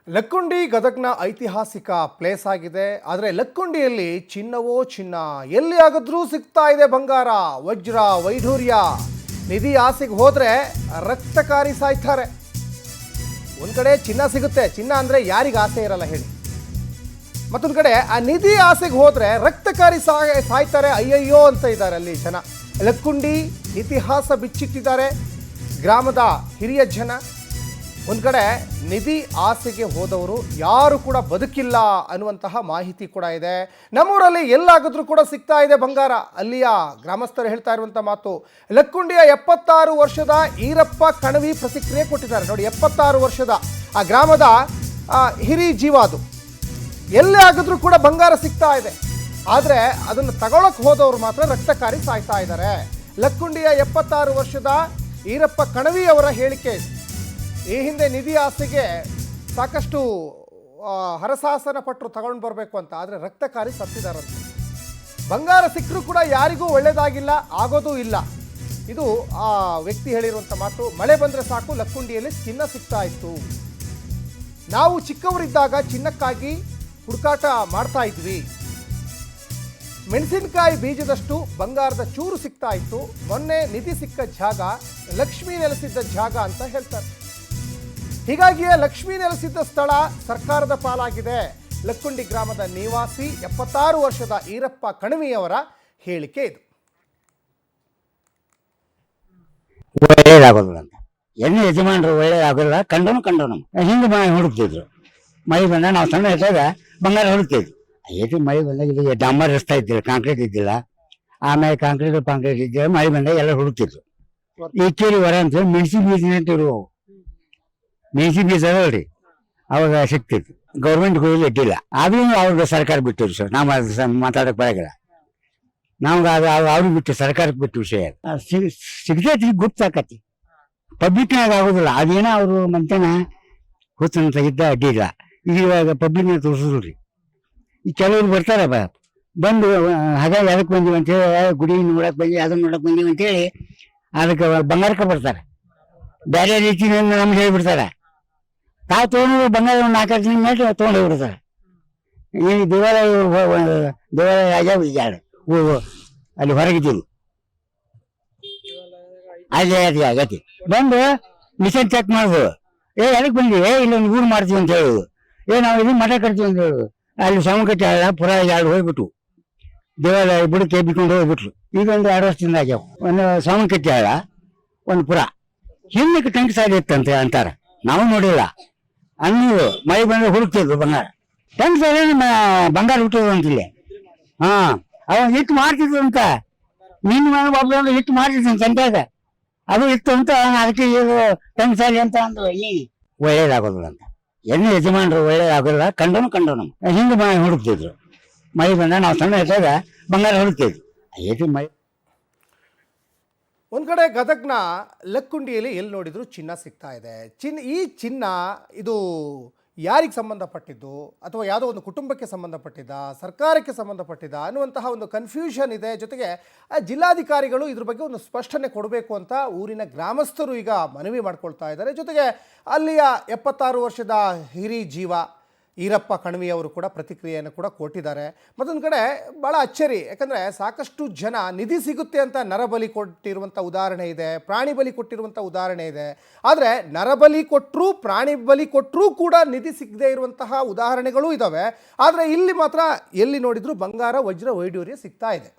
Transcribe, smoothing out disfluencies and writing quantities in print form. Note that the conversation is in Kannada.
ಲಕ್ಕುಂಡಿ ಗದಗ್ನ ಐತಿಹಾಸಿಕ ಪ್ಲೇಸ್ ಆಗಿದೆ. ಆದರೆ ಲಕ್ಕುಂಡಿಯಲ್ಲಿ ಚಿನ್ನವೋ ಚಿನ್ನ, ಎಲ್ಲಿ ಆಗಿದ್ರೂ ಸಿಗ್ತಾ ಇದೆ ಬಂಗಾರ, ವಜ್ರ, ವೈಢೂರ್ಯ. ನಿಧಿ ಆಸೆಗೆ ಹೋದರೆ ರಕ್ತಕಾರಿ ಸಾಯ್ತಾರೆ. ಒಂದು ಕಡೆ ಚಿನ್ನ ಸಿಗುತ್ತೆ, ಚಿನ್ನ ಅಂದರೆ ಯಾರಿಗೆ ಆಸೆ ಇರಲ್ಲ ಹೇಳಿ. ಮತ್ತೊಂದು ಕಡೆ ಆ ನಿಧಿ ಆಸೆಗೆ ಹೋದರೆ ರಕ್ತಕಾರಿ ಸಾಯ್ತಾರೆ, ಅಯ್ಯಯ್ಯೋ ಅಂತ ಇದ್ದಾರೆ ಅಲ್ಲಿ ಜನ. ಲಕ್ಕುಂಡಿ ಇತಿಹಾಸ ಬಿಚ್ಚಿಟ್ಟಿದ್ದಾರೆ ಗ್ರಾಮದ ಹಿರಿಯ ಜನ. ಒಂದು ಕಡೆ ನಿಧಿ ಆಸೆಗೆ ಹೋದವರು ಯಾರು ಕೂಡ ಬದುಕಿಲ್ಲ ಅನ್ನುವಂತಹ ಮಾಹಿತಿ ಕೂಡ ಇದೆ. ನಮ್ಮೂರಲ್ಲಿ ಎಲ್ಲಾಗಿದ್ರೂ ಕೂಡ ಸಿಗ್ತಾ ಇದೆ ಬಂಗಾರ. ಅಲ್ಲಿಯ ಗ್ರಾಮಸ್ಥರು ಹೇಳ್ತಾ ಇರುವಂಥ ಮಾತು. ಲಕ್ಕುಂಡಿಯ 76 ವರ್ಷದ ಈರಪ್ಪ ಕಣವಿ ಪ್ರತಿಕ್ರಿಯೆ ಕೊಟ್ಟಿದ್ದಾರೆ. ನೋಡಿ, 76 ವರ್ಷದ ಆ ಗ್ರಾಮದ ಹಿರಿ ಜೀವ ಅದು. ಎಲ್ಲೇ ಆಗಿದ್ರೂ ಕೂಡ ಬಂಗಾರ ಸಿಗ್ತಾ ಇದೆ. ಆದರೆ ಅದನ್ನು ತಗೊಳಕ್ಕೆ ಹೋದವರು ಮಾತ್ರ ರಕ್ತಕಾರಿ ಸಾಯ್ತಾ ಇದ್ದಾರೆ. ಲಕ್ಕುಂಡಿಯ 76 ವರ್ಷದ ಈರಪ್ಪ ಕಣವಿ ಅವರ ಹೇಳಿಕೆ. ಈ ಹಿಂದೆ ನಿಧಿ ಆಸೆಗೆ ಸಾಕಷ್ಟು ಹರಸಾಹಸನ ಪಟ್ಟರು ತಗೊಂಡು ಬರಬೇಕು ಅಂತ, ಆದರೆ ರಕ್ತಕಾರಿ ಸತ್ತಿದಾರಂತೆ. ಬಂಗಾರ ಸಿಕ್ಕರೂ ಕೂಡ ಯಾರಿಗೂ ಒಳ್ಳೆಯದಾಗಿಲ್ಲ, ಆಗೋದೂ ಇಲ್ಲ. ಇದು ಆ ವ್ಯಕ್ತಿ ಹೇಳಿರುವಂಥ ಮಾತು. ಮಳೆ ಬಂದರೆ ಸಾಕು ಲಕ್ಕುಂಡಿಯಲ್ಲಿ ಚಿನ್ನ ಸಿಗ್ತಾ ಇತ್ತು. ನಾವು ಚಿಕ್ಕವರಿದ್ದಾಗ ಚಿನ್ನಕ್ಕಾಗಿ ಹುಡುಕಾಟ ಮಾಡ್ತಾ ಇದ್ವಿ. ಮೆಣಸಿನಕಾಯಿ ಬೀಜದಷ್ಟು ಬಂಗಾರದ ಚೂರು ಸಿಗ್ತಾ ಇತ್ತು. ಮೊನ್ನೆ ನಿಧಿ ಸಿಕ್ಕ ಜಾಗ ಲಕ್ಷ್ಮೀ ನೆಲೆಸಿದ್ದ ಜಾಗ ಅಂತ ಹೇಳ್ತಾರೆ. ಹೀಗಾಗಿಯೇ ಲಕ್ಷ್ಮೀ ನೆಲೆಸಿದ್ದ ಸ್ಥಳ ಸರ್ಕಾರದ ಪಾಲಾಗಿದೆ. ಲಕ್ಕುಂಡಿ ಗ್ರಾಮದ ನಿವಾಸಿ 76 ವರ್ಷದ ಈರಪ್ಪ ಕಣವಿಯವರ ಹೇಳಿಕೆ ಇದು. ಒಳ್ಳೇದಾಗೋದಿಲ್ಲ ಅಂತ ಎಣ್ಣೆ ಯಜಮಾನರು ಒಳ್ಳೇದಾಗೋದಿಲ್ಲ. ಕಂಡೋನು ಹಿಂದೆ ಹುಡುಕ್ತಿದ್ರು. ಮಳೆ ಬಂದ ನಾವು ಸಣ್ಣ ಇದ್ದಾಗ ಬಂಗಾರ ಹುಡುಕ್ತಿದ್ವಿ. ಮಳೆ ಬಂದಾಗ ಇದು ಡಾಂಬರ್ ರಸ್ತೆ ಇದ್ದಿಲ್ಲ, ಕಾಂಕ್ರೀಟ್ ಇದ್ದಿಲ್ಲ. ಆಮೇಲೆ ಕಾಂಕ್ರೀಟ್ ಇದ್ದಿಲ್ಲ. ಮಳೆ ಬಂದಾಗ ಎಲ್ಲ ಹುಡುಕ್ತಿದ್ರು. ಈ ಕೇರಿ ವರ ಅಂತ ಮೆಣಸಿನ ಬೀಜ ಅಂತ ಇರುವವು. ಮೆಣಸಿನ ಬೀಜ ಅಲ್ರಿ, ಅವಾಗ ಸಿಕ್ತಿತ್ತು. ಗೌರ್ಮೆಂಟ್ ಹೋಗಿ ಇಟ್ಟಿಲ್ಲ. ಆದ್ರೂ ಅವ್ರಿಗೆ ಸರ್ಕಾರ ಬಿಟ್ಟಿರು ಸರ್. ನಾವು ಮಾತಾಡಕ್ ಬರಾಗಿಲ್ಲ. ನಮ್ಗೆ ಅವ್ರಿಗೆ ಬಿಟ್ಟು ಸರ್ಕಾರಕ್ಕೆ ಬಿಟ್ಟು ವಿಷಯ ಸಿಗ್ತೈತಿ, ಗೊತ್ತಾಕತಿ. ಪಬ್ಲಿಕ್ನಾಗ ಆಗೋದಿಲ್ಲ. ಅದೇನೋ ಅವರು ಮಂತನ ಹುತ್ತಂತ ಇದ್ದ ಅಡ್ಡಿ ಇಲ್ಲ. ಈಗ ಇವಾಗ ಪಬ್ಲಿಕ್ನ ತೋರಿಸಿದ್ರಿ. ಈ ಕೆಲವ್ರು ಬರ್ತಾರ ಬಂದು ಹಾಗಾಗಿ ಅದಕ್ಕೆ ಬಂದೀವಿ ಅಂತೇಳಿ, ಗುಡಿ ನೋಡಕ್ ಬಂದಿ, ಅದನ್ನ ನೋಡಕ್ ಬಂದೀವಿ ಅಂತೇಳಿ ಅದಕ್ಕೆ ಬಂಗಾರಕ್ಕೆ ಬರ್ತಾರೆ. ಬೇರೆ ರೀತಿಯಿಂದ ನಮ್ಗೆ ಹೇಳ್ಬಿಡ್ತಾರೆ. ತಾವು ತೊಗೊಂಡು ಬಂಗಾರ 4 ದಿನ ಮೇಲೆ ತೊಗೊಂಡು ಹೋಗ್ಬಿಡ್ತಾರೆ. ಈ ದೇವಾಲಯ ಆಗ್ಯಾವ ಈಗ ಅಲ್ಲಿ ಹೊರಗಿದ್ದೀವಿ. ಅದೇ ಆಗತಿ ಬಂದು ಮಿಷನ್ ಚೆಕ್ ಮಾಡುದು. ಎದಕ್ಕೆ ಬಂದಿವಿ? ಇಲ್ಲೊಂದು ಊರು ಮಾಡ್ತೀವಿ ಅಂತ ಹೇಳುದು. ನಾವು ಇದು ಮಠ ಕಟ್ತೀವಿ ಅಂತ ಹೇಳುದು. ಅಲ್ಲಿ ಸಾಮಕಟ್ಟೆ ಆಳ ಪುರ 2 ಹೋಗ್ಬಿಟ್ಟು ದೇವಾಲಯ ಬುಡಕ್ಕೆ ಬಿಟ್ಕೊಂಡು ಹೋಗ್ಬಿಟ್ರು. ಈಗ ಒಂದು 2 ವರ್ಷದಿಂದ ಆಗ್ಯಾವ. ಒಂದು ಸಾಮಕಟ್ಟೆ ಆಳ, ಒಂದು ಪುರ. ಹಿಂದಕ್ಕೆ ಟಂಕ್ ಸಾಲಿ ಇತ್ತಂತೆ ಅಂತಾರ. ನಾವು ನೋಡಿಲ್ಲ. ಅನ್ನೋದು ಮಳೆ ಬಂದ್ರೆ ಹುಡುಕ್ತಿದ್ರು ಬಂಗಾರ. ಟಂಕ್ ಸಾಲಿ ಬಂಗಾರ ಹುಟ್ಟೋದು ಅಂತಿಲ್ಲ. ಅವ ಹಿಟ್ಟು ಮಾಡ್ತಿದ್ರು ಅಂತ. ನಿನ್ನ ಒಬ್ಬ ಹಿಟ್ಟು ಮಾಡ್ತಿದ್ರು ಸಂತ್ಯಾಗ. ಅದು ಇತ್ತು ಅಂತ ಅದಕ್ಕೆ ಈಗ ಟಂಕ್ ಸಾಲಿ ಅಂತ ಅಂದ್ರು. ಒಳ್ಳೇದಾಗೋದಿಲ್ಲ ಅಂತ ಎಣ್ಣೆ ಯಜಮಾನರು ಒಳ್ಳೇದಾಗೋದಿಲ್ಲ. ಕಂಡೋನು ಹಿಂದೆ ಹುಡುಕ್ತಿದ್ರು. ಮಳೆ ಬಂದ ನಾವು ಸಣ್ಣ ಇದ್ದಾಗ ಬಂಗಾರ ಹುಡುಕ್ತಿದ್ವಿ. ಮಳೆ ಒಂದು ಕಡೆ ಗದಗ್ನ ಲಕ್ಕುಂಡಿಯಲ್ಲಿ ಎಲ್ಲಿ ನೋಡಿದ್ರು ಚಿನ್ನ ಸಿಗ್ತಾ ಇದೆ. ಈ ಚಿನ್ನ ಇದು ಯಾರಿಗೆ ಸಂಬಂಧಪಟ್ಟಿದ್ದು, ಅಥವಾ ಯಾವುದೋ ಒಂದು ಕುಟುಂಬಕ್ಕೆ ಸಂಬಂಧಪಟ್ಟಿದ್ದ, ಸರ್ಕಾರಕ್ಕೆ ಸಂಬಂಧಪಟ್ಟಿದ್ದ ಅನ್ನುವಂತಹ ಒಂದು ಕನ್ಫ್ಯೂಷನ್ ಇದೆ. ಜೊತೆಗೆ ಜಿಲ್ಲಾಧಿಕಾರಿಗಳು ಇದ್ರ ಬಗ್ಗೆ ಒಂದು ಸ್ಪಷ್ಟನೆ ಕೊಡಬೇಕು ಅಂತ ಊರಿನ ಗ್ರಾಮಸ್ಥರು ಈಗ ಮನವಿ ಮಾಡ್ಕೊಳ್ತಾ ಇದ್ದಾರೆ. ಜೊತೆಗೆ ಅಲ್ಲಿಯ 76 ವರ್ಷದ ಹಿರಿ ಜೀವ ಈರಪ್ಪ ಕಣವಿ ಅವರು ಕೂಡ ಪ್ರತಿಕ್ರಿಯೆಯನ್ನು ಕೂಡ ಕೊಟ್ಟಿದ್ದಾರೆ. ಮತ್ತೊಂದು ಕಡೆ ಭಾಳ ಅಚ್ಚರಿ, ಯಾಕಂದರೆ ಸಾಕಷ್ಟು ಜನ ನಿಧಿ ಸಿಗುತ್ತೆ ಅಂತ ನರಬಲಿ ಕೊಟ್ಟಿರುವಂಥ ಉದಾಹರಣೆ ಇದೆ, ಪ್ರಾಣಿ ಬಲಿ ಕೊಟ್ಟಿರುವಂಥ ಉದಾಹರಣೆ ಇದೆ. ಆದರೆ ನರಬಲಿ ಕೊಟ್ಟರೂ ಪ್ರಾಣಿ ಬಲಿ ಕೊಟ್ಟರೂ ಕೂಡ ನಿಧಿ ಸಿಗದೇ ಇರುವಂತಹ ಉದಾಹರಣೆಗಳೂ ಇದ್ದಾವೆ. ಆದರೆ ಇಲ್ಲಿ ಮಾತ್ರ ಎಲ್ಲಿ ನೋಡಿದರೂ ಬಂಗಾರ, ವಜ್ರ, ವೈಢೂರ್ಯ ಸಿಗ್ತಾ ಇದೆ.